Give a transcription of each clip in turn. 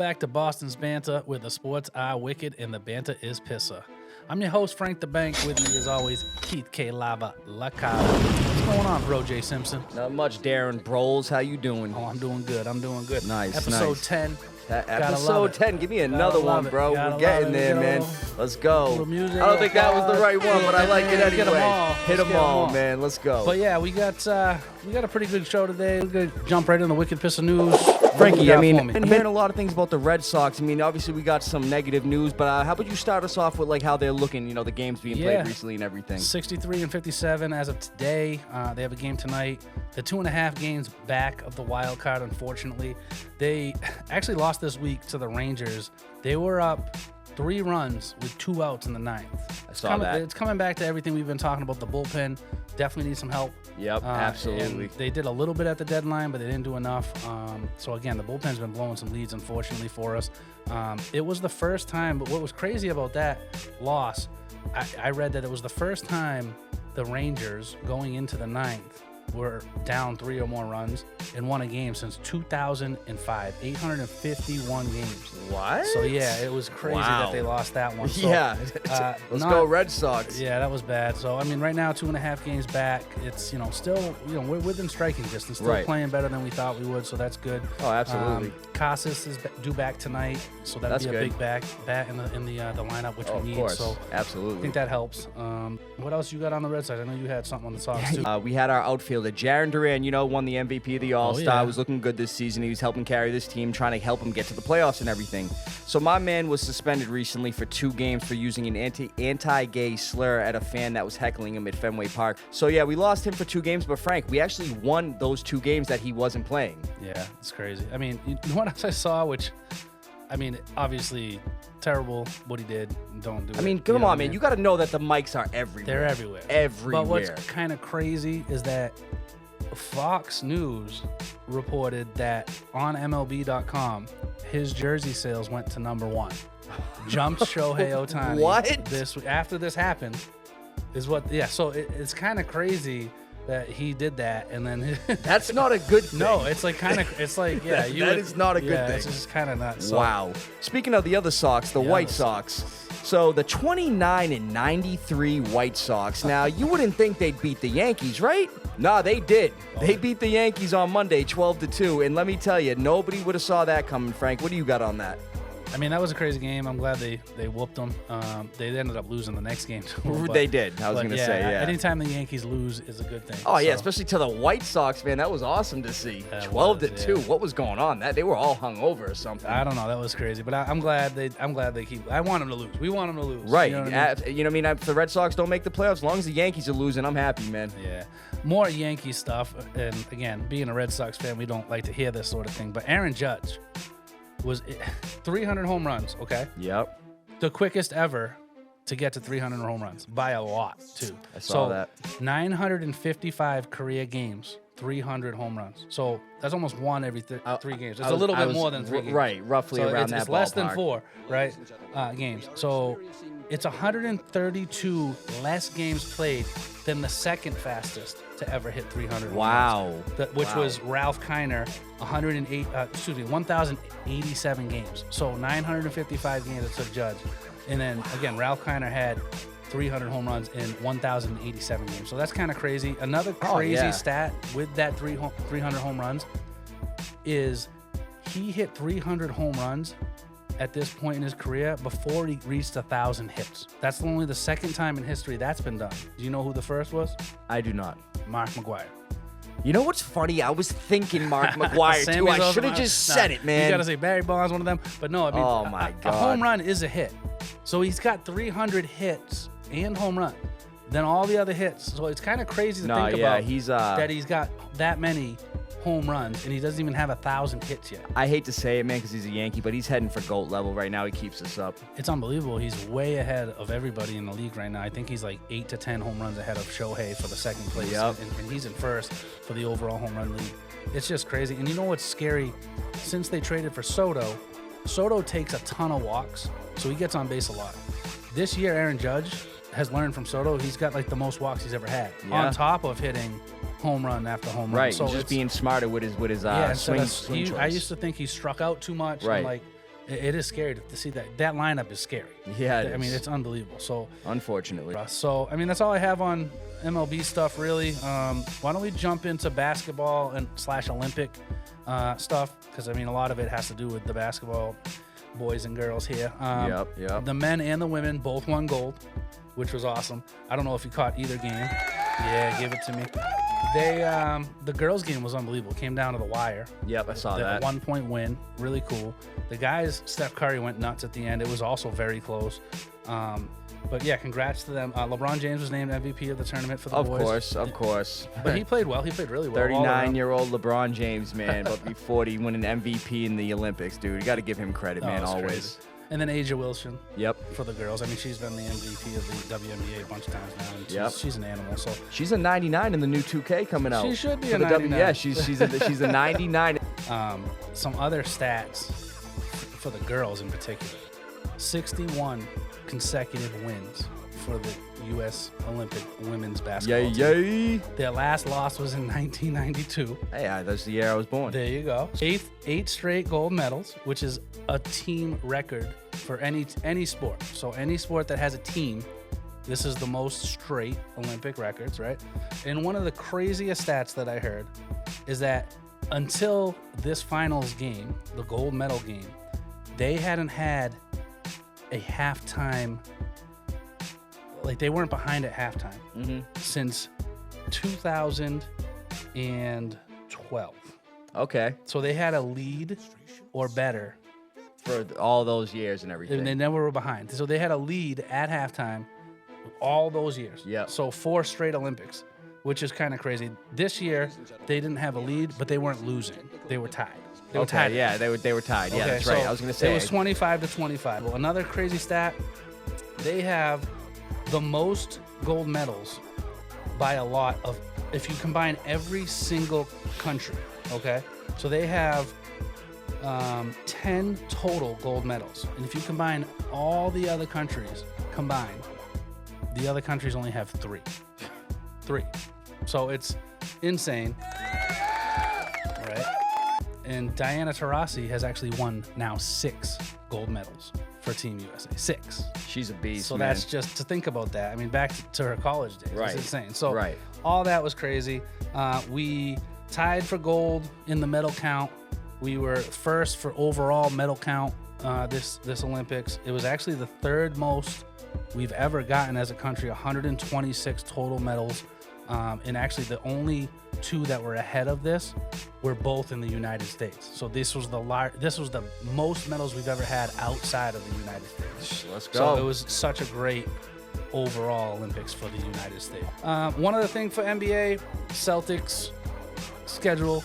back to Boston's Banter, where the sports are wicked and the banter is Pissah. I'm your host, Frank the Bank. With me, as always, Keith LaCava. What's going on, bro, Jay Simpson? Not much, Darren Broles. How you doing? Oh, I'm doing good. Nice, Episode nice. 10. Episode 10. Give me another one, bro. We're getting there, man. Let's go. Music, I don't think that was the right one, but I like it anyway. Hit them all, man. Let's go. But yeah, we got a pretty good show today. We're gonna jump right into Wicked Pissah news. Frankie, I've been hearing a lot of things about the Red Sox. I mean, obviously we got some negative news, but how about you start us off with like how they're looking? You know, the games being played recently and everything. 63 and 57 as of today. They have a game tonight. The 2.5 games back of the wild card. Unfortunately, they actually lost this week to the Rangers. They were up 3 runs with 2 outs in the 9th. I saw that. It's coming back to everything we've been talking about. The bullpen definitely needs some help. Yep, absolutely. And they did a little bit at the deadline, but they didn't do enough. So again, the bullpen's been blowing some leads, unfortunately, for us. It was the first time, but what was crazy about that loss, I read that it was the first time the Rangers going into the 9th were down 3 or more runs and won a game since 2005, 851 games. What? So yeah, it was crazy that they lost that one. So, yeah, let's go Red Sox. Yeah, that was bad. So I mean, right now 2.5 games back. It's still we're within striking distance, still playing better than we thought we would. So that's good. Oh, absolutely. Casas is due back tonight, so that'll be a big bat in the lineup, which we need. Of course. So absolutely. I think that helps. What else you got on the Red Sox? I know you had something on the Sox too. We had our outfielder Jarren Duran, won the MVP of the All-Star. Was looking good this season. He was helping carry this team, trying to help him get to the playoffs and everything. So my man was suspended recently for 2 games for using an anti-gay slur at a fan that was heckling him at Fenway Park. So yeah, we lost him for 2 games, but Frank, we actually won those 2 games that he wasn't playing. Yeah, it's crazy. I mean, you know what else I saw, which, I mean, obviously terrible what he did. Don't do it. I mean, come on, man. You got to know that the mics are everywhere. They're everywhere. Everywhere. But what's kind of crazy is that Fox News reported that on MLB.com, his jersey sales went to number 1. Jumped Shohei Ohtani. What? This after this happened is what? Yeah. So it's kind of crazy that he did that, and then that's not a good thing. No, it's like that is not a good thing. It's just kind of nuts. So. Wow. Speaking of the other Sox, the White Sox. So the 29 and 93 White Sox. Now you wouldn't think they'd beat the Yankees, right? Nah, they did. They beat the Yankees on Monday, 12-2, and let me tell you, nobody would have saw that coming. Frank, what do you got on that? I mean, that was a crazy game. I'm glad they whooped them. They ended up losing the next game, too. They did. I was going to say, yeah. Anytime the Yankees lose is a good thing. Oh, yeah, especially to the White Sox, man. That was awesome to see. 12-2. Yeah. What was going on? They were all hung over or something. I don't know. That was crazy. But I'm glad they keep. I want them to lose. We want them to lose. Right. You know what I mean? If the Red Sox don't make the playoffs, as long as the Yankees are losing, I'm happy, man. Yeah. More Yankee stuff. And again, being a Red Sox fan, we don't like to hear this sort of thing. But Aaron Judge was 300 home runs, okay? Yep. The quickest ever to get to 300 home runs by a lot, too. I saw that. 955 career games, 300 home runs. So that's almost 1 every 3 games. It's a little bit more than 3 games. Right, roughly around that ballpark. It's less than 4, right, games. So it's 132 less games played than the second fastest to ever hit 300. Wow. Which was Ralph Kiner, 1,087 games. So 955 games it took Judge. And then, again, Ralph Kiner had 300 home runs in 1,087 games. So that's kind of crazy. Another crazy stat with that 300 home runs is he hit 300 home runs at this point in his career before he reached 1,000 hits. That's only the second time in history that's been done. Do you know who the first was? I do not. Mark McGwire. You know what's funny? I was thinking Mark McGwire, too. I should have just said it, man. You got to say Barry Bonds, one of them. But no, I mean, my God. A home run is a hit. So he's got 300 hits and home run. Then all the other hits. So it's kind of crazy to think about that he's got that many home runs, and he doesn't even have 1,000 hits yet. I hate to say it, man, because he's a Yankee, but he's heading for GOAT level right now. He keeps us up. It's unbelievable. He's way ahead of everybody in the league right now. I think he's like 8 to 10 home runs ahead of Shohei for the second place, and he's in first for the overall home run league. It's just crazy. And you know what's scary? Since they traded for Soto takes a ton of walks, so he gets on base a lot. This year, Aaron Judge has learned from Soto. He's got like the most walks he's ever had, on top of hitting home run after home run. Right, so just being smarter with his swing choice. I used to think he struck out too much. Right. And like It is scary to see that. That lineup is scary. Yeah, I mean, it's unbelievable. So, unfortunately. So, I mean, that's all I have on MLB stuff, really. Why don't we jump into basketball and / Olympic stuff? Because, I mean, a lot of it has to do with the basketball boys and girls here. Yep. The men and the women both won gold, which was awesome. I don't know if you caught either game. Yeah, give it to me. The girls' game was unbelievable. Came down to the wire. Yep, I saw that. 1-point win. Really cool. The guys, Steph Curry went nuts at the end. It was also very close. But yeah, congrats to them. LeBron James was named MVP of the tournament for the boys. Of course. But he played well. He played really well. 39-year-old LeBron James, man, about to be 40, winning MVP in the Olympics, dude. You got to give him credit, man, always. Crazy. And then A'ja Wilson. Yep. For the girls. I mean, she's been the MVP of the WNBA a bunch of times now. And she's an animal. So she's a 99 in the new 2K coming out. She should be a 99. Yeah, she's a 99. Some other stats for the girls in particular. 61 consecutive wins for the U.S. Olympic women's basketball team. Their last loss was in 1992. Hey, that's the year I was born. There you go. Eight straight gold medals, which is a team record for any sport. So any sport that has a team, this is the most straight Olympic records, right? And one of the craziest stats that I heard is that until this finals game, the gold medal game, they hadn't had a halftime, like they weren't behind at halftime since 2012. Okay. So they had a lead or better for all those years and everything. And they never were behind. So they had a lead at halftime all those years. Yeah. So 4 straight Olympics, which is kind of crazy. This year, they didn't have a lead, but they weren't losing. They were tied. They were tied. Yeah, they were tied. Yeah, that's right. I was going to say. It was 25-25. Well, another crazy stat, they have the most gold medals by a lot of, if you combine every single country, okay? So they have 10 total gold medals. And if you combine all the other countries combined, the other countries only have 3. 3. So it's insane, right? And Diana Taurasi has actually won now 6 gold medals for Team USA. 6. She's a beast, so man. That's just to think about that. I mean, back to her college days. Right. It's insane. So all that was crazy. We tied for gold in the medal count. We were first for overall medal count this Olympics. It was actually the 3rd most we've ever gotten as a country, 126 total medals. And actually the only 2 that were ahead of this were both in the United States. So this was the most medals we've ever had outside of the United States. Let's go. So it was such a great overall Olympics for the United States. One other thing for NBA, Celtics schedule.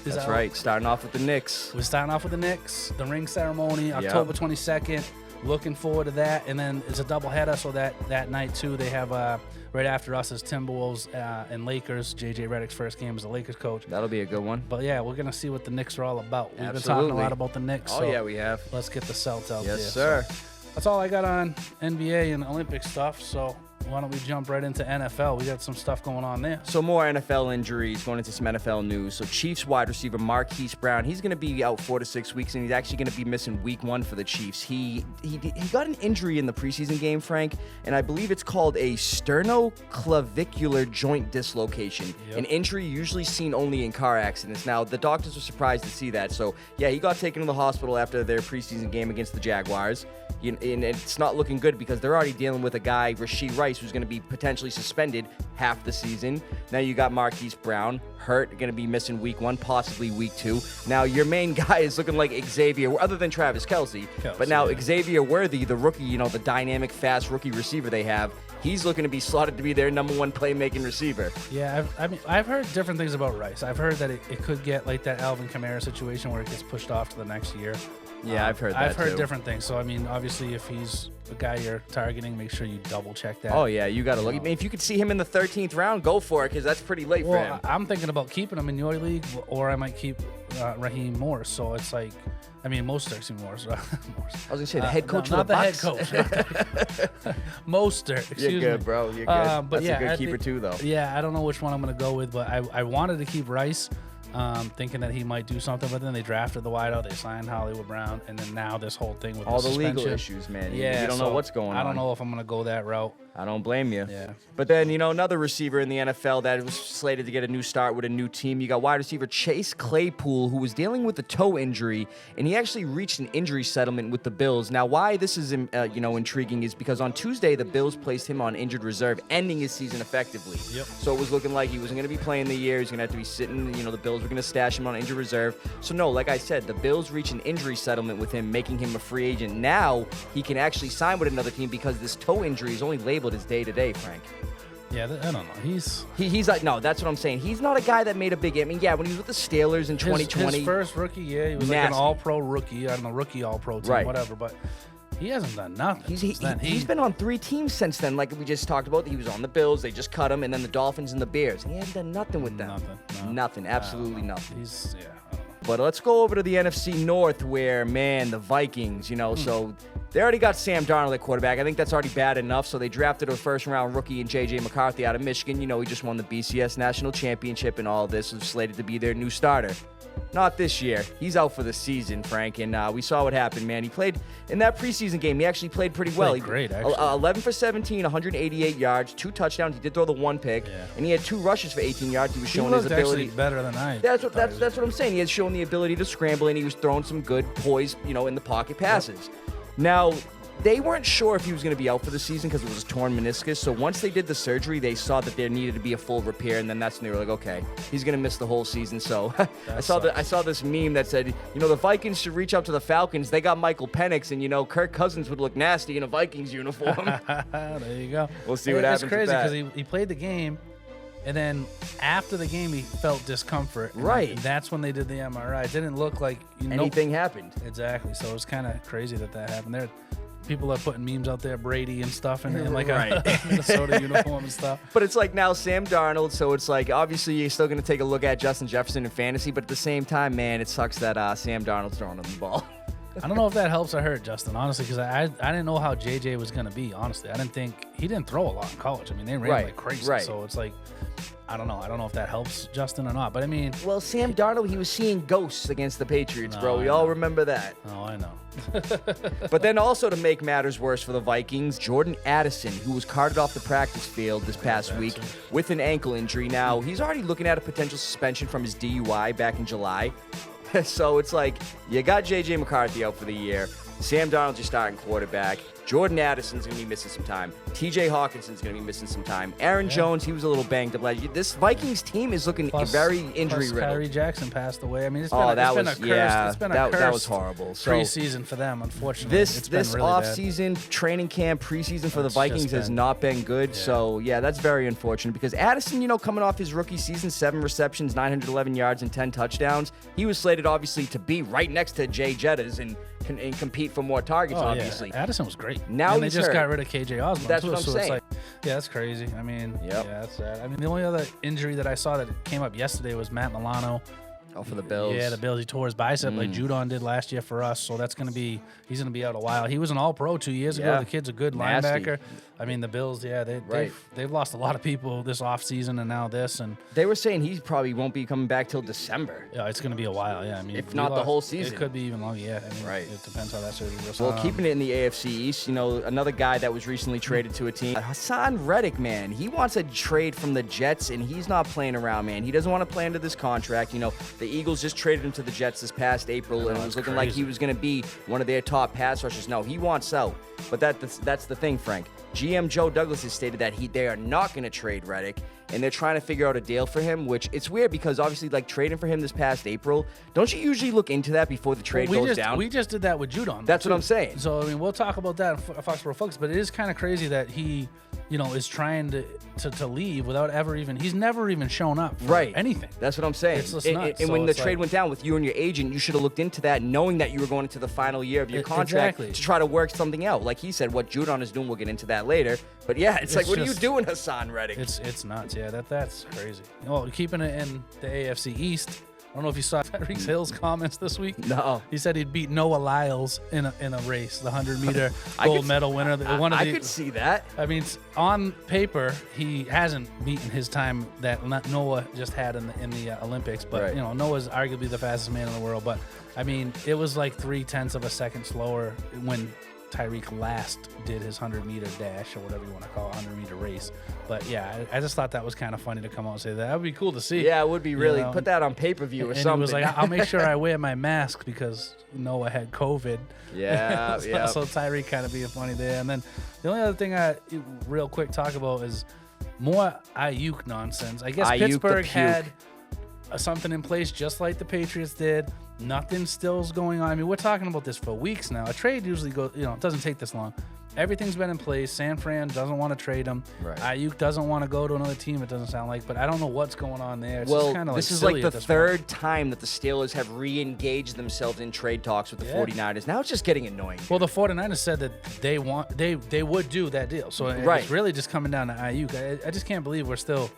That's right. Starting off with the Knicks. We're starting off with the Knicks. The ring ceremony, October 22nd. Looking forward to that. And then it's a doubleheader, so that night too, they have right after us is Timberwolves and Lakers. JJ Redick's first game as the Lakers coach. That'll be a good one. But yeah, we're gonna see what the Knicks are all about. We've Absolutely. been talking a lot about the Knicks. Oh yeah, we have. Let's get the Celts out there. Yes, sir. So that's all I got on NBA and Olympic stuff. So why don't we jump right into NFL? We got some stuff going on there. So more NFL injuries, going into some NFL news. So Chiefs wide receiver Marquise Brown, he's going to be out 4 to 6 weeks, and he's actually going to be missing week 1 for the Chiefs. He got an injury in the preseason game, Frank, and I believe it's called a sternoclavicular joint dislocation, an injury usually seen only in car accidents. Now, the doctors were surprised to see that. So, yeah, he got taken to the hospital after their preseason game against the Jaguars. And it's not looking good because they're already dealing with a guy, Rashee Rice, who's going to be potentially suspended half the season. Now you got Marquise Brown, hurt, going to be missing week 1, possibly week 2. Now your main guy is looking like Xavier, other than Travis Kelce. But now Xavier Worthy, the rookie, the dynamic, fast rookie receiver they have, he's looking to be slotted to be their number 1 playmaking receiver. Yeah, I've heard different things about Rice. I've heard that it could get like that Alvin Kamara situation where it gets pushed off to the next year. Yeah, I've heard that I've heard too. Different things. So, I mean, obviously, if he's the guy you're targeting, make sure you double check that. Oh, yeah, you got to look. I mean, if you could see him in the 13th round, go for it because that's pretty late for him. I'm thinking about keeping him in your league, or I might keep Raheem Morris. So it's like, I mean, Mostert, Morris. I was going to say the head coach of the Bucs. Not the head coach. Mostert, excuse me. You're good, bro. You're good. But that's a good keeper too, though. Yeah, I don't know which one I'm going to go with, but I wanted to keep Rice thinking that he might do something. But then they drafted the wideout, they signed Hollywood Brown, and then now this whole thing with all the legal issues, man. Yeah, you don't know what's going on. I don't know if I'm gonna go that route. I don't blame you. Yeah. But then, another receiver in the NFL that was slated to get a new start with a new team. You got wide receiver Chase Claypool, who was dealing with a toe injury, and he actually reached an injury settlement with the Bills. Now, why this is, intriguing is because on Tuesday, the Bills placed him on injured reserve, ending his season effectively. Yep. So it was looking like he wasn't going to be playing the year. He was going to have to be sitting. The Bills were going to stash him on injured reserve. So, no, like I said, the Bills reached an injury settlement with him, making him a free agent. Now, he can actually sign with another team because this toe injury is only labeled as day-to-day, Frank. Yeah, I don't know. He's like, no, that's what I'm saying. He's not a guy that made a big. I mean, yeah, when he was with the Steelers in 2020, his first rookie year, he was like an All-Pro rookie. I don't know, rookie All-Pro team, whatever. But he hasn't done nothing. He's been on 3 teams since then. Like we just talked about, he was on the Bills. They just cut him, and then the Dolphins and the Bears. And he hasn't done nothing with them. Nothing. Absolutely nothing. I don't know. But let's go over to the NFC North where, man, the Vikings, so they already got Sam Darnold at quarterback. I think that's already bad enough. So they drafted a first-round rookie in J.J. McCarthy out of Michigan. He just won the BCS National Championship and all this. Was slated to be their new starter. Not this year. He's out for the season, Frank, and we saw what happened, man. He played in that preseason game. He actually played pretty well. Great, actually. 11 for 17, 188 yards, 2 touchdowns. He did throw the 1 pick, and he had 2 rushes for 18 yards. He was showing his ability. Actually better than I. That's what I'm saying. He had shown the ability to scramble, and he was throwing some good poise, in the pocket passes. Yep. Now, they weren't sure if he was going to be out for the season because it was a torn meniscus. So once they did the surgery, they saw that there needed to be a full repair, and then that's when they were like, okay, he's going to miss the whole season. So I saw this meme that said, the Vikings should reach out to the Falcons. They got Michael Penix, and Kirk Cousins would look nasty in a Vikings uniform. There you go. We'll see what happens. It's crazy because he played the game, and then after the game, he felt discomfort. Right. And that's when they did the MRI. It didn't look like anything happened. Exactly. So it was kind of crazy that happened. There, people are putting memes out there, Brady and stuff, and like a Minnesota uniform and stuff. But it's like now Sam Darnold, so it's like obviously you're still going to take a look at Justin Jefferson in fantasy, but at the same time, man, it sucks that Sam Darnold's throwing him the ball. I don't know if that helps or hurt Justin, honestly, because I didn't know how JJ was going to be, honestly. I didn't think he didn't throw a lot in college. I mean, they ran like crazy. Right. So it's like, I don't know. I don't know if that helps Justin or not. But I mean, well, Sam Darnold, he was seeing ghosts against the Patriots, bro. We all remember that. Oh, I know. But then also to make matters worse for the Vikings, Jordan Addison, who was carted off the practice field this past week with an ankle injury. Now, he's already looking at a potential suspension from his DUI back in July. So it's like, you got J.J. McCarthy out for the year. Sam Darnold's your starting quarterback. Jordan Addison's going to be missing some time. T.J. Hawkinson's going to be missing some time. Aaron Jones, he was a little banged up. This Vikings team is looking very injury-riddled. Kyrie Jackson passed away. I mean, it's been a cursed that was horrible. So, preseason for them, unfortunately. This really off-season, training camp, preseason for the Vikings has not been good. Yeah. So, yeah, that's very unfortunate because Addison, coming off his rookie season, 7 receptions, 911 yards, and 10 touchdowns, he was slated, obviously, to be right next to Jay Jettas and compete for more targets, obviously. Yeah. Addison was great. Now and they just got rid of KJ Osborne. That's what I'm saying. It's like, yeah, that's crazy. I mean, yeah, that's sad. I mean, the only other injury that I saw that came up yesterday was Matt Milano. Oh, for the Bills. Yeah, the Bills. He tore his bicep like Judon did last year for us. So he's going to be out a while. He was an All-Pro 2 years ago. The kid's a good linebacker. I mean, the Bills, they've lost a lot of people this offseason and now this. And they were saying he probably won't be coming back till December. Yeah, it's going to be a while, yeah. I mean, if not the whole season. It could be even longer, yeah. I mean, it depends how that surgery goes. Well, keeping it in the AFC East, another guy that was recently traded to a team, Hassan Reddick, man. He wants a trade from the Jets, and he's not playing around, man. He doesn't want to play under this contract. The Eagles just traded him to the Jets this past April, and it was looking like he was going to be one of their top pass rushers. No, he wants out. But that's the thing, Frank. GM Joe Douglas has stated that they are not going to trade Reddick, and they're trying to figure out a deal for him, which it's weird because obviously, like, trading for him this past April, don't you usually look into that before the trade goes down? We just did that with Judon. That's what I'm saying. So, I mean, we'll talk about that in Foxborough Focus, but it is kind of crazy that he, is trying to leave without he's never even shown up for anything. That's what I'm saying. It's just nuts. And when the trade went down with you and your agent, you should have looked into that knowing that you were going into the final year of your contract to try to work something out. Like he said, what Judon is doing, we'll get into that later. But yeah, it's like, what are you doing, Hassan Reddick? It's nuts. Yeah, that's crazy. Well, keeping it in the AFC East, I don't know if you saw Tyreek Hill's comments this week. No. He said he'd beat Noah Lyles in a race, the 100-meter gold medal winner. I could see that. I mean, on paper, he hasn't beaten his time that Noah just had in the Olympics. But, Noah's arguably the fastest man in the world. But, I mean, it was like 0.3 of a second slower when Tyreek last did his 100-meter dash, or whatever you want to call it, 100-meter race. But, yeah, I just thought that was kind of funny to come out and say that. That would be cool to see. Yeah, it would be really. Put that on pay-per-view or something. And he was like, I'll make sure I wear my mask because Noah had COVID. Yeah, yeah. So Tyreek kind of being funny there. And then the only other thing I real quick talk about is more Ayuk nonsense. I guess Ayuk Pittsburgh had something in place just like the Patriots did. Nothing still's going on. I mean, we're talking about this for weeks now. A trade usually goes, it doesn't take this long. Everything's been in place. San Fran doesn't want to trade him. Right. Ayuk doesn't want to go to another team, it doesn't sound like. But I don't know what's going on there. It's well, just this is like the third time that the Steelers have re-engaged themselves in trade talks with the 49ers. Now it's just getting annoying. Well, the 49ers said that they would do that deal. So it's really just coming down to Ayuk. I just can't believe we're still...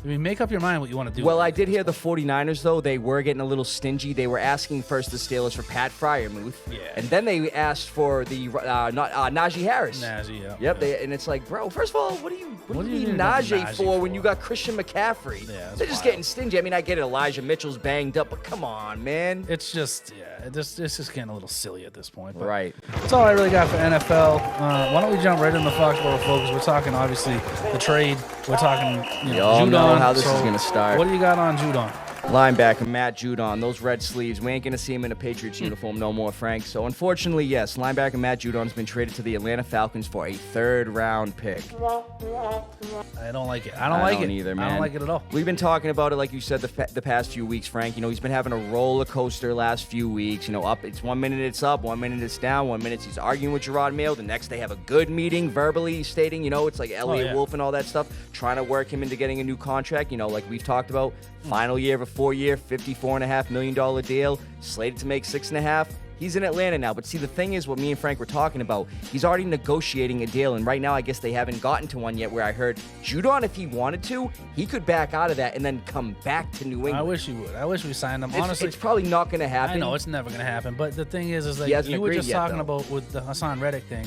I mean, make up your mind what you want to do. Well, I did hear the 49ers, though. They were getting a little stingy. They were asking first the Steelers for Pat Freiermuth. Yeah. And then they asked for the Najee Harris. Najee, yeah. Yep. Yeah. And it's like, bro, first of all, what do you need Najee for when you got Christian McCaffrey? Yeah, they're just getting stingy. I mean, I get it. Elijah Mitchell's banged up, but come on, man. It's just, it's just getting a little silly at this point. But right. That's all I really got for NFL. Why don't we jump right into Foxborough, folks? We're talking, obviously, the trade. We're talking, Judon. How this is going to start. What do you got on Judon? Linebacker Matt Judon, those red sleeves. We ain't going to see him in a Patriots uniform no more, Frank. So, unfortunately, yes, linebacker Matt Judon's been traded to the Atlanta Falcons for a third-round pick. I don't like it. I don't like it either, man. I don't like it at all. We've been talking about it, like you said, the past few weeks, Frank. He's been having a roller coaster last few weeks. Up. It's 1 minute it's up, 1 minute it's down, 1 minute he's arguing with Gerard Mayo. The next they have a good meeting, verbally stating, it's like Elliott Wolf and all that stuff, trying to work him into getting a new contract. Like we've talked about, final year of a 4-year, $54.5 million deal, slated to make $6.5 million. He's in Atlanta now. But see, the thing is, what me and Frank were talking about, he's already negotiating a deal. And right now, I guess they haven't gotten to one yet where I heard Judon, if he wanted to, he could back out of that and then come back to New England. I wish he would. I wish we signed him. Honestly, it's probably not going to happen. I know it's never going to happen. But the thing is like you were just talking about with the Hassan Reddick thing.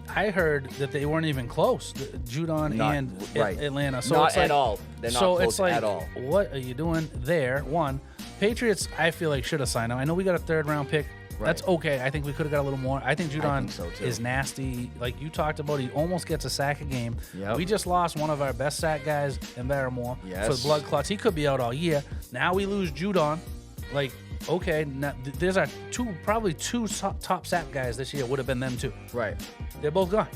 I heard that they weren't even close, Judon and Atlanta. So not it's like, at all. They're not close at all. What are you doing there? One, Patriots, I feel like should have signed him. I know we got a third-round pick. Right. That's okay. I think we could have got a little more. I think Judon is nasty. Like you talked about, he almost gets a sack a game. Yep. We just lost one of our best sack guys in Barrymore for blood clots. He could be out all year. Now we lose Judon. Like, okay, now, there's our probably two top sack guys this year would have been them too. Right. They're both gone.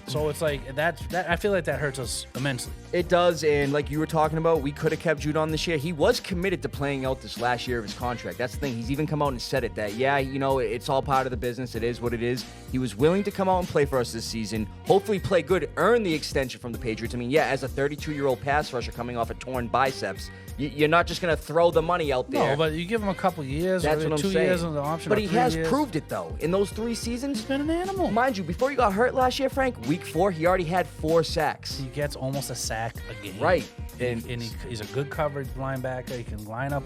So it's like that. I feel like that hurts us immensely. It does, and like you were talking about, we could have kept Judon this year. He was committed to playing out this last year of his contract. That's the thing. He's even come out and said it that, it's all part of the business. It is what it is. He was willing to come out and play for us this season, hopefully play good, earn the extension from the Patriots. I mean, as a 32-year-old pass rusher coming off a torn biceps, you're not just going to throw the money out there. No, but you give him a couple years. That's what I'm 2 saying. years on the option. But he has proved it, though. In those 3 seasons, he's been an animal. Mind you, before he got hurt last year, Frank, week 4, he already had 4 sacks. He gets almost a sack a game. Right. And he's a good coverage linebacker. He can line up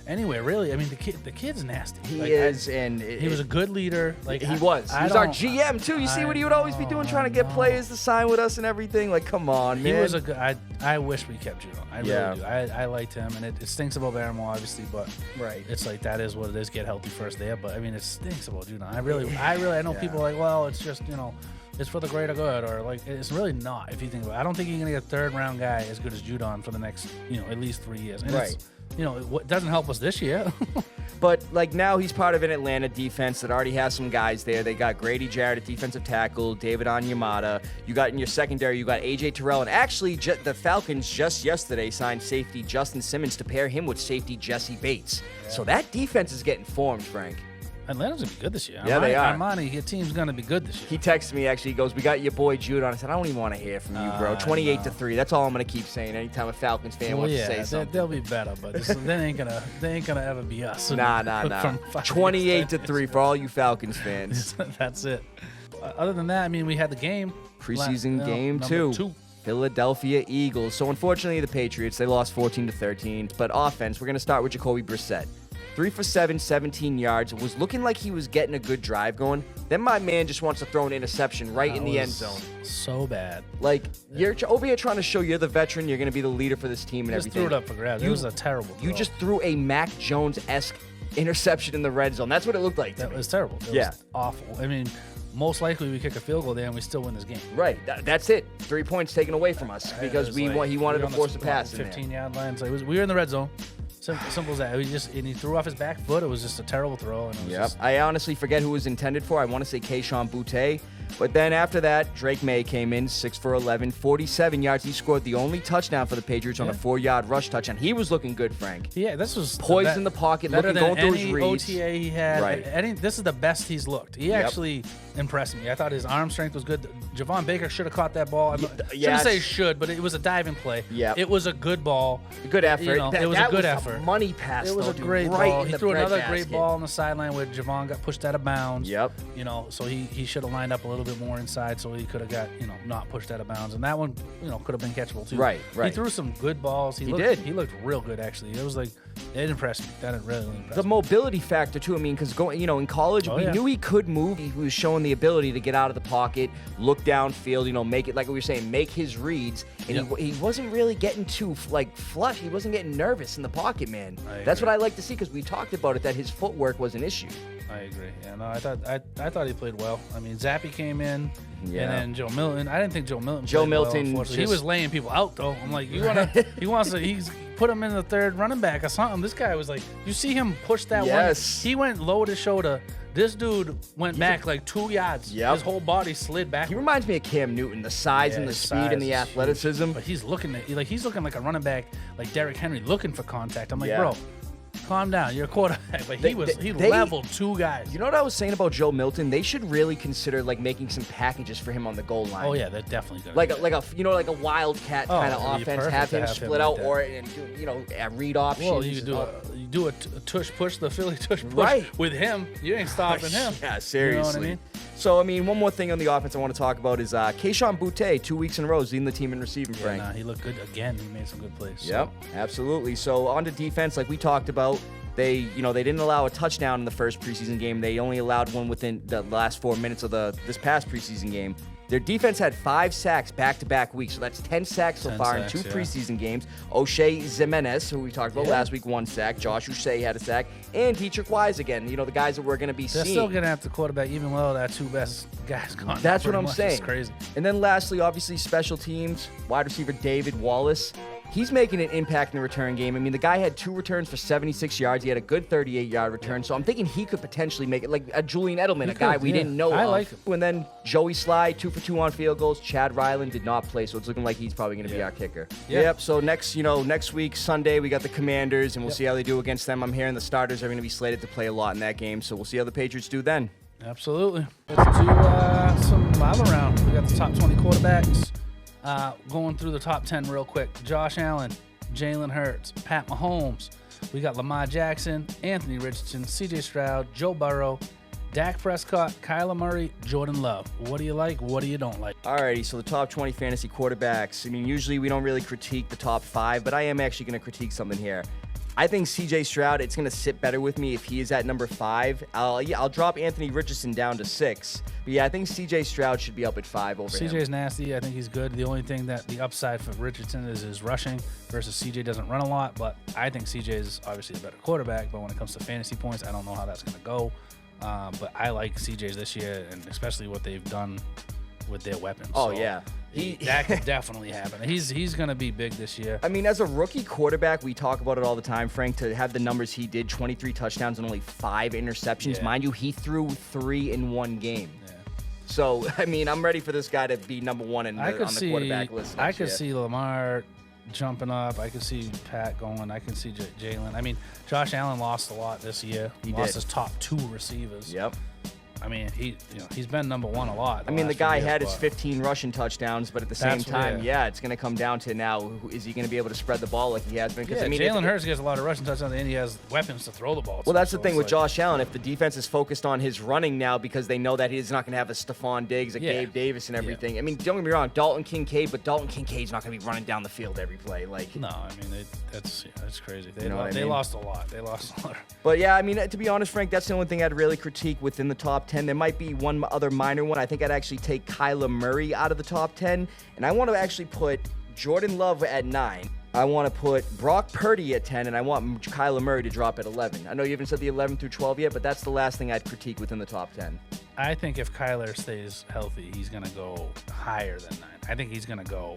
anywhere, really. I mean, the kid's nasty. He is, and he was a good leader. Like he was. He was our GM too. You see what he would always be doing, trying to get players to sign with us and everything. Like, come on, man. He was a good. I wish we kept Judon. I really do. I liked him, and it stinks about Barrymore, obviously, but it's like that is what it is. Get healthy first there, but I mean, it stinks about Judon. I know people are like, well, it's just it's for the greater good, or like it's really not. If you think about it, I don't think you're gonna get a third-round guy as good as Judon for the next at least 3 years. And it doesn't help us this year. But like now he's part of an Atlanta defense that already has some guys there. They got Grady Jarrett at defensive tackle, David Onyemata. You got in your secondary, you got AJ Terrell, and actually the Falcons just yesterday signed safety Justin Simmons to pair him with safety Jesse Bates. Yeah. So that defense is getting formed, Frank. Atlanta's going to be good this year. Yeah, they are. Armani, your team's going to be good this year. He texted me, actually. He goes, we got your boy Judon. I said, I don't even want to hear from you, bro. 28-3. That's all I'm going to keep saying anytime a Falcons fan wants to say something. They'll be better, but they ain't gonna ever be us. Nah. 28-3 for all you Falcons fans. That's it. Other than that, I mean, we had the game. Preseason game, number 2. Philadelphia Eagles. So unfortunately, the Patriots, they lost 14-13. But offense, we're going to start with Jacoby Brissett. 3 for 7, 17 yards. Was looking like he was getting a good drive going. Then my man just wants to throw an interception right in the end zone. So bad. Like, you're over here trying to show you're the veteran, you're going to be the leader for this team and just everything. Threw it up for grabs. It was a terrible throw. You just threw a Mac Jones-esque interception in the red zone. That's what it looked like to me. That was terrible. It was awful. I mean, most likely we kick a field goal there and we still win this game. Right. That's it. 3 points taken away from us because he wanted to force a pass in there. 15-yard line. So we were in the red zone. Simple as that. And he threw off his back foot. It was just a terrible throw. And I honestly forget who it was intended for. I want to say Keyshawn Boutte. But then after that, Drake May came in, 6 for 11, 47 yards. He scored the only touchdown for the Patriots on a 4-yard rush touchdown. He was looking good, Frank. Yeah, this was poised in the pocket, going through his reads. OTA he had. Right. This is the best he's looked. He actually impressed me. I thought his arm strength was good. Javon Baker should have caught that ball. Shouldn't say should, but it was a diving play. Yeah. It was a good ball. Good effort. It was a good effort. A money pass. It was a great ball. He threw another great ball on the sideline where Javon got pushed out of bounds. Yep. So he should have lined up a little bit more inside so he could have got, not pushed out of bounds. And that one, could have been catchable too. Right. He threw some good balls. He did. He looked real good, actually. It was like, it impressed me. That really impressed me. The mobility factor too. I mean, because in college, we knew he could move. He was showing the ability to get out of the pocket, look downfield, make it, like we were saying, make his reads. And he wasn't really getting too, flush. He wasn't getting nervous in the pocket, man. That's what I like to see because we talked about it, that his footwork was an issue. I agree. Yeah, no, I thought he played well. I mean, Zappe came in, and then Joe Milton. I didn't think Joe Milton played well, unfortunately. He was laying people out, though. I'm like, he's put him in the third running back or something. This guy was like, you see him push that one? He went low to shoulder. This dude went back like 2 yards. His whole body slid back. He reminds me of Cam Newton, the size and the speed and the athleticism. But he's looking like a running back, like Derrick Henry, looking for contact. I'm like, bro, calm down. You're a quarterback. But he leveled 2 guys. You know what I was saying about Joe Milton? They should really consider making some packages for him on the goal line. Oh yeah, they're definitely gonna like a wildcat kind of offense. Have him split out a read options. Well, you do a tush push, the Philly tush push with him. You ain't stopping him. Yeah, seriously. You know what I mean? So, one more thing on the offense I want to talk about is Keyshawn Boutte, 2 weeks in a row, leading the team in receiving, Frank. He looked good again. He made some good plays. Yep, absolutely. So, on to defense, like we talked about, they didn't allow a touchdown in the first preseason game. They only allowed one within the last 4 minutes of this past preseason game. Their defense had 5 sacks back-to-back weeks, so that's 10 sacks so far in 2 preseason games. O'Shea Jimenez, who we talked about last week, 1 sack. Josh Uche had a sack. And Dietrich Wise again, the guys that we're going to be seeing. They're still going to have the quarterback, even though our 2 best guys gone. That's what I'm saying. It's crazy. And then lastly, obviously, special teams, wide receiver David Wallace. He's making an impact in the return game. The guy had 2 returns for 76 yards. He had a good 38-yard return. So I'm thinking he could potentially make it, like a Julian Edelman, a guy we didn't know of. I like him. And then Joey Sly, 2 for 2 on field goals. Chad Ryland did not play, so it's looking like he's probably going to be our kicker. Yep. So next week, Sunday, we got the Commanders, and we'll see how they do against them. I'm hearing the starters are going to be slated to play a lot in that game, so we'll see how the Patriots do then. Absolutely. Let's do some live around. We got the top 20 quarterbacks. Going through the top 10 real quick. Josh Allen, Jalen Hurts, Pat Mahomes. We got Lamar Jackson, Anthony Richardson, CJ Stroud, Joe Burrow, Dak Prescott, Kyler Murray, Jordan Love. What do you like? What do you don't like? Alrighty, so the top 20 fantasy quarterbacks. Usually we don't really critique the top 5, but I am actually going to critique something here. I think CJ Stroud, it's going to sit better with me if he is at number 5. I'll drop Anthony Richardson down to 6. But I think CJ Stroud should be up at 5 over him. CJ's nasty. I think he's good. The only thing that the upside for Richardson is his rushing versus CJ doesn't run a lot. But I think CJ is obviously a better quarterback. But when it comes to fantasy points, I don't know how that's going to go. But I like CJ's this year, and especially what they've done with their weapons. Oh, yeah. That could definitely happen. He's going to be big this year. As a rookie quarterback, we talk about it all the time, Frank, to have the numbers he did, 23 touchdowns and only 5 interceptions. Mind you, he threw 3 in 1 game. Yeah. So, I'm ready for this guy to be number 1 on the quarterback list. I could see Lamar jumping up. I could see Pat going. I can see Jalen. Josh Allen lost a lot this year. He lost his top 2 receivers. Yep. I mean, he's been number one a lot. I mean, the guy had his 15 rushing touchdowns, but at the same time, it's going to come down to now, is he going to be able to spread the ball like he has been? Because Jalen Hurts gets a lot of rushing touchdowns, and he has weapons to throw the ball. Well, that's the thing with Josh Allen. If the defense is focused on his running now because they know that he's not going to have a Stephon Diggs, a Gabe Davis, and everything. I mean, don't get me wrong, Dalton Kincaid, but Dalton Kincaid's not going to be running down the field every play. No, I mean, that's crazy. They lost a lot. They lost a lot. But yeah, I mean, to be honest, Frank, that's the only thing I'd really critique within the top 10. There might be one other minor one. I think I'd actually take Kyler Murray out of the top 10, and I want to actually put Jordan Love at 9. I want to put Brock Purdy at 10, and I want Kyler Murray to drop at 11. I know you haven't said the 11 through 12 yet, but that's the last thing I'd critique within the top 10. I think if Kyler stays healthy, he's going to go higher than 9. I think he's going to go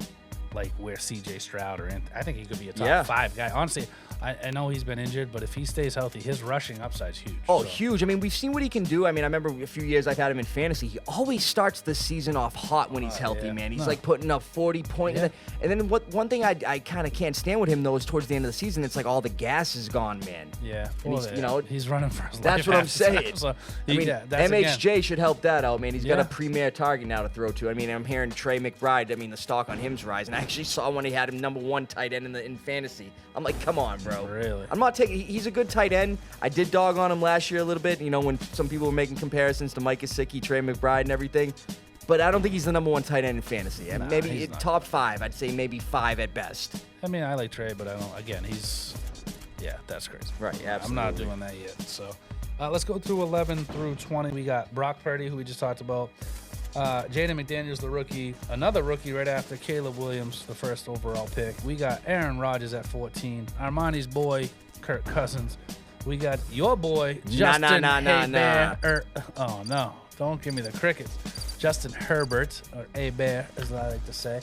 like where C.J. Stroud I think he could be a top 5 guy. Honestly, I know he's been injured, but if he stays healthy, his rushing upside's huge. Oh, huge. I mean, we've seen what he can do. I mean, I remember a few years I've had him in fantasy. He always starts the season off hot when he's healthy, man. He's like putting up 40 points. Yeah. And then one thing I kind of can't stand with him, though, is towards the end of the season, it's like all the gas is gone, man. Yeah. And he's running for his life. That's what I'm saying. So, MHJ should help that out, man. He's got a premier target now to throw to. I mean, I'm hearing Trey McBride. I mean, the stock on him's rising. I actually saw when he had him number 1 tight end in fantasy. I'm like, come on, bro. Really? I'm not taking. He's a good tight end. I did dog on him last year a little bit. When some people were making comparisons to Mike Gesicki, Trey McBride, and everything. But I don't think he's the number 1 tight end in fantasy. Nah, maybe top 5. I'd say maybe 5 at best. I mean, I like Trey, but I don't. Again, that's crazy. Right. Absolutely. I'm not doing that yet. So let's go through 11 through 20. We got Brock Purdy, who we just talked about. Jaden McDaniels, the rookie. Another rookie right after Caleb Williams, the first overall pick. We got Aaron Rodgers at 14. Armani's boy, Kirk Cousins. We got your boy, Justin Herbert. Oh, no. Don't give me the crickets. Justin Herbert, or A-Bear, as I like to say.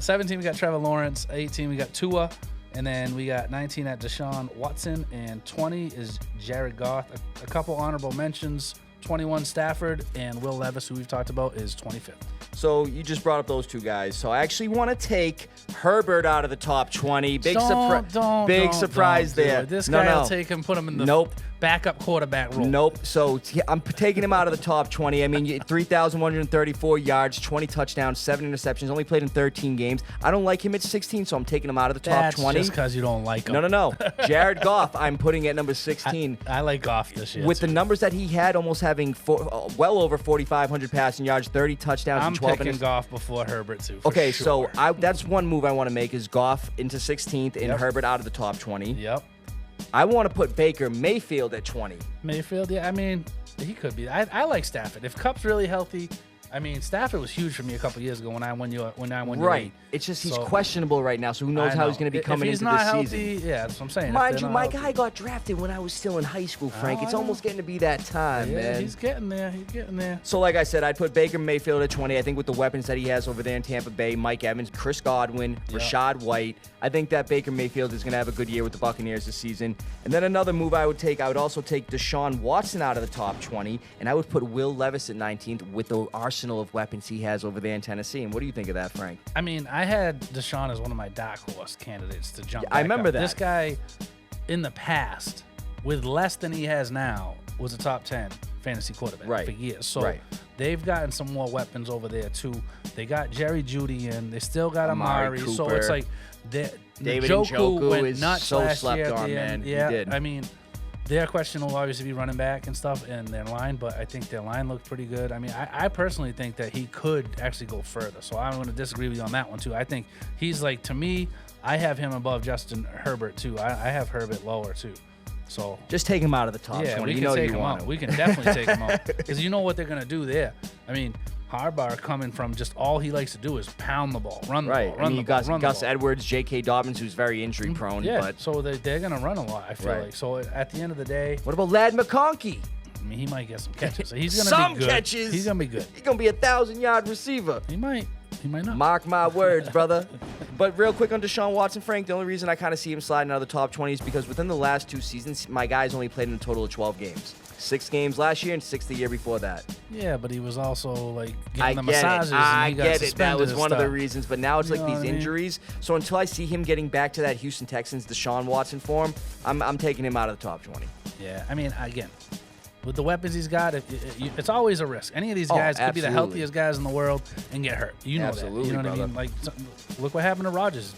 17, we got Trevor Lawrence. 18, we got Tua. And then we got 19 at Deshaun Watson. And 20 is Jared Goff. A couple honorable mentions. 21 Stafford, and Will Levis, who we've talked about, is 25th. So you just brought up those two guys. So I actually want to take Herbert out of the top 20. Big surprise there. This guy will take him, put him in the backup quarterback role. Nope. So I'm taking him out of the top 20. I mean, 3,134 yards, 20 touchdowns, 7 interceptions, only played in 13 games. I don't like him at 16, so I'm taking him out of the top 20. That's just because you don't like him. No. Jared Goff, I'm putting at number 16. I like Goff this year. With the numbers that he had, almost having well over 4,500 passing yards, 30 touchdowns, and 12 picking Goff before Herbert, too. Okay, sure. So that's one move I want to make is Goff into 16th and Herbert out of the top 20. Yep. I want to put Baker Mayfield at 20. Mayfield, yeah. I mean, he could be. I like Stafford. If Kupp's really healthy, I mean, Stafford was huge for me a couple years ago when I won you. Right. It's just he's questionable right now, so who knows how he's going to be coming into the season. If he's not healthy, yeah, that's what I'm saying. Mind you, my guy got drafted when I was still in high school, Frank. It's almost getting to be that time, man. He's getting there. So, like I said, I'd put Baker Mayfield at 20. I think with the weapons that he has over there in Tampa Bay, Mike Evans, Chris Godwin, Rashad White, I think that Baker Mayfield is going to have a good year with the Buccaneers this season. And then another move I would also take Deshaun Watson out of the top 20, and I would put Will Levis at 19th with the arsenal of weapons he has over there in Tennessee. And what do you think of that, Frank? I mean, I had Deshaun as one of my dark horse candidates to jump back I remember up. that. This guy, in the past, with less than he has now, was a top 10 fantasy quarterback for years. So they've gotten some more weapons over there, too. They got Jerry Jeudy in. They still got Amari. So it's like David Njoku went is nuts so last slept year at on, the end. man. Yeah, He did. I mean, their question will obviously be running back and stuff in their line, but I think their line looked pretty good. I mean, I personally think that he could actually go further. So I'm going to disagree with you on that one, too. I think he's like, to me, I have him above Justin Herbert, too. I have Herbert lower, too. So just take him out of the top 20. We can take him out. We can definitely take him out because you know what they're going to do there. I mean, Harbaugh coming from just all he likes to do is pound the ball, run the ball, run the ball. You got Gus Edwards, J.K. Dobbins, who's very injury prone. Yeah, but so they're going to run a lot, I feel like. So at the end of the day. What about Ladd McConkey? I mean, he might get some catches. So he's going to be good. Some catches. He's going to be good. He's going to be 1,000-yard receiver. He might not. Mark my words, brother. But real quick on Deshaun Watson, Frank, the only reason I kind of see him sliding out of the top 20 is because within the last 2 seasons, my guy's only played in a total of 12 games. 6 games last year and 6 the year before that. Yeah, but he was also like getting the massages. I and he get got it. That was one of the stuff. reasons. But now it's like these injuries. So until I see him getting back to that Houston Texans Deshaun Watson form, I'm taking him out of the top 20. Yeah, I mean, again, with the weapons he's got, it's always a risk. Any of these guys could be the healthiest guys in the world and get hurt. You know that. You know what I mean? Like, look what happened to Rodgers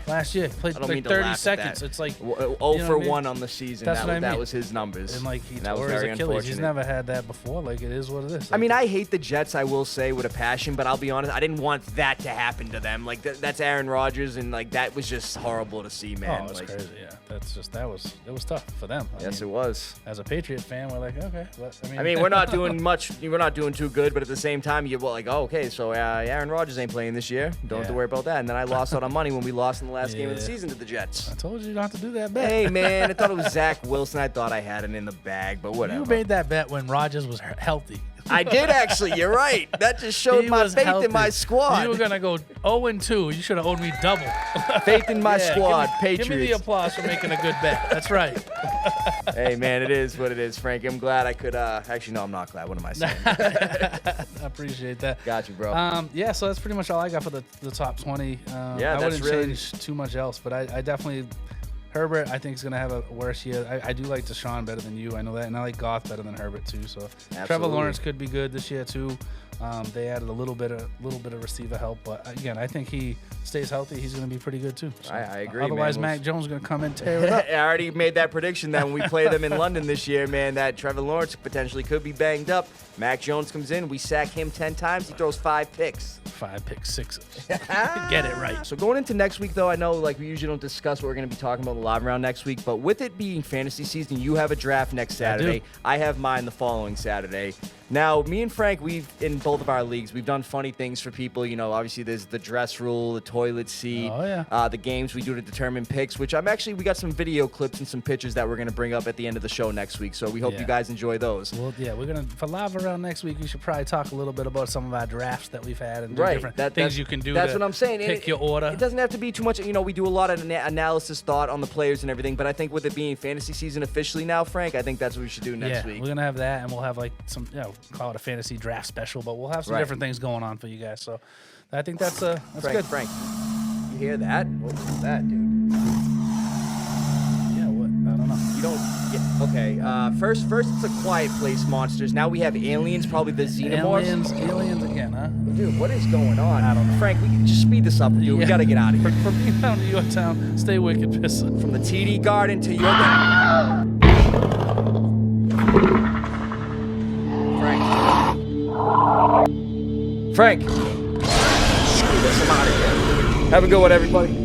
last year. He played like 30 seconds. It's like 0 for 1 on the season. That was his numbers. And like he tore his Achilles. He's never had that before. Like, it is what it is. I mean, I hate the Jets, I will say, with a passion, but I'll be honest, I didn't want that to happen to them. Like, that's Aaron Rodgers, and like that was just horrible to see, man. Oh, it's crazy. Yeah, it was tough for them. Yes, it was. As a Patriot fan, we're like, okay. But, I mean, we're not doing much. We're not doing too good, but at the same time, you're like, oh, okay, so Aaron Rodgers ain't playing this year. Don't have to worry about that. And then I lost out on money when we lost in the last game of the season to the Jets. I told you not to do that bet. Hey, man, I thought it was Zach Wilson. I thought I had it in the bag, but whatever. You made that bet when Rodgers was healthy. I did, actually. You're right. That just showed my faith in my squad. You were going to go 0-2. You should have owed me double. Faith in my squad, Patriots. Give me the applause for making a good bet. That's right. Hey, man, it is what it is, Frank. I'm glad I could. Actually, no, I'm not glad. What am I saying? I appreciate that. Got you, bro. Yeah, so that's pretty much all I got for the top 20. I wouldn't change too much else, but I definitely... Herbert, I think, is going to have a worse year. I do like Deshaun better than you. I know that. And I like Goff better than Herbert, too. So Trevor Lawrence could be good this year, too. They added a little bit of receiver help. But, again, I think he stays healthy. He's going to be pretty good, too. So, I agree, otherwise, man. Mac Jones is going to come and tear it up. I already made that prediction that when we play them in London this year, man, that Trevor Lawrence potentially could be banged up. Mac Jones comes in. We sack him 10 times. He throws 5 picks. 5 picks, 6. Get it right. So going into next week, though, I know like we usually don't discuss what we're going to be talking about in the live round next week, but with it being fantasy season, you have a draft next Saturday. I have mine the following Saturday. Now, me and Frank, in both of our leagues, we've done funny things for people. You know, obviously there's the dress rule, the toilet seat, the games we do to determine picks, which we got some video clips and some pictures that we're going to bring up at the end of the show next week. So we hope you guys enjoy those. Well, we're going to, for live around next week, we should probably talk a little bit about some of our drafts that we've had and different things you can do. That's what I'm saying. Pick your order. It doesn't have to be too much. You know, we do a lot of analysis, thought on the players and everything, but I think with it being fantasy season officially now, Frank, I think that's what we should do next week. We're going to have that, and we'll have like some, call it a fantasy draft special, but we'll have some different things going on for you guys. So I think that's good. Frank, you hear that? What was that, dude? Yeah, what? I don't know. You don't. Yeah, okay. First it's a quiet place monsters. Now we have aliens, probably the xenomorphs. Aliens again, huh? Dude, what is going on? I don't know. Frank, we can just speed this up, dude. Yeah. We gotta get out of here. From being down to your town, stay wicked, Pissah. From the TD Garden to your Frank. Screw this, I'm out of here. Have a good one, everybody.